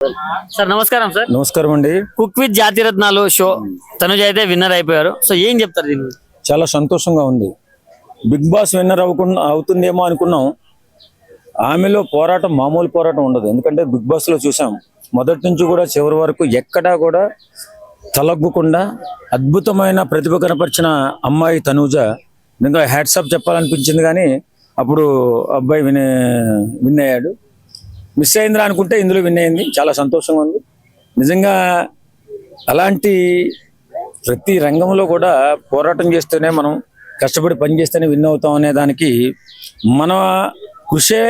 Sir నమస్కారం sir. నమస్కారం అండి. Cook with Jathi Ratnalu show Tanuja అయితే విన్నర్ అయిపోయారు. సో ఏం చెప్తారు దీని గురించి? చాలా సంతోషంగా ఉంది. బిగ్ బాస్ విన్నర్ అవుతుందేమో అనుకున్నాం. ఆమెలో పోరాటం మామూలు పోరాటం ఉండదు. ఎందుకంటే బిగ్ బాస్ లో చూసాం మొదటి నుంచి కూడా చివరి వరకు ఎక్కడా కూడా తలగ్గుకుండా అద్భుతమైన ప్రతిభ కనపరిచిన అమ్మాయి తనూజ. ఇంకా హ్యాట్సాప్ చెప్పాలనిపించింది కానీ అప్పుడు అబ్బాయి విన్ అయ్యాడు. మిస్ అయిందిరా అనుకుంటే ఇందులో విన్ అయింది. చాలా సంతోషంగా ఉంది నిజంగా. అలాంటి ప్రతి రంగంలో కూడా పోరాటం చేస్తేనే, మనం కష్టపడి పని చేస్తేనే విన్ అవుతాం అనే దానికి మన కృషే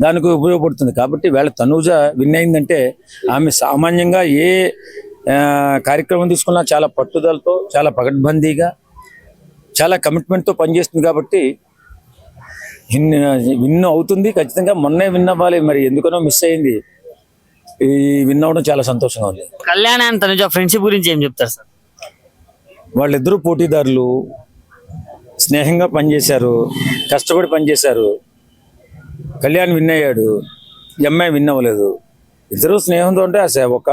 దానికి ఉపయోగపడుతుంది. కాబట్టి వేళ తనూజ విన్ అయిందంటే ఆమె సామాన్యంగా ఏ కార్యక్రమం తీసుకున్నా చాలా పట్టుదలతో, చాలా పకడ్బందీగా, చాలా కమిట్మెంట్తో పనిచేస్తుంది. కాబట్టి విన్ అవుతుంది ఖచ్చితంగా. మొన్నే విన్ అవ్వాలి, మరి ఎందుకనో మిస్ అయింది. ఈ విన్ అవ్వడం చాలా సంతోషంగా ఉంది. కళ్యాణ్ అండ్ తనుజ ఫ్రెండ్షిప్ గురించి ఏం చెప్తారు సార్? వాళ్ళిద్దరూ పోటీదారులు, స్నేహంగా పనిచేశారు, కష్టపడి పనిచేశారు. కళ్యాణ్ విన్ అయ్యాడు, ఎంఐ విన్ అవ్వలేదు. ఇద్దరు స్నేహంతో ఉంటే ఒక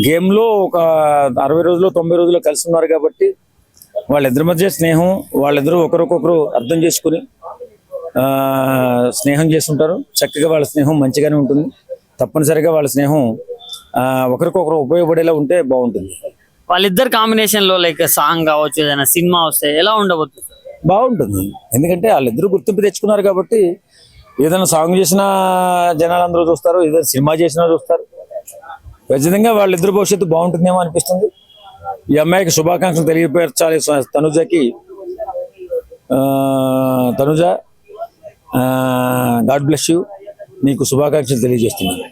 గేమ్లో ఒక 60 రోజులు 90 రోజులు కలిసి ఉన్నారు. కాబట్టి వాళ్ళిద్దరి మధ్య స్నేహం, వాళ్ళిద్దరూ ఒకరికొకరు అర్థం చేసుకుని స్నేహం చేస్తుంటారు. చక్కగా వాళ్ళ స్నేహం మంచిగానే ఉంటుంది. తప్పనిసరిగా వాళ్ళ స్నేహం ఒకరికొకరు ఉపయోగపడేలా ఉంటే బాగుంటుంది. వాళ్ళిద్దరు కాంబినేషన్ లో లైక్ సాంగ్ కావచ్చు, ఏదైనా సినిమా వస్తే ఎలా ఉండబోతుంది? బాగుంటుంది. ఎందుకంటే వాళ్ళిద్దరూ గుర్తింపు తెచ్చుకున్నారు కాబట్టి ఏదైనా సాంగ్ చేసినా జనాలందరూ చూస్తారు, ఏదైనా సినిమా చేసినా చూస్తారు. ఖచ్చితంగా వాళ్ళిద్దరు భవిష్యత్తు బాగుంటుందేమో అనిపిస్తుంది. ఈ అమ్మాయికి శుభాకాంక్షలు తెలియపరచాలి తనుజకి. Tanuja, God bless you. నీకు శుభాకాంక్షలు తెలియజేస్తున్నాను.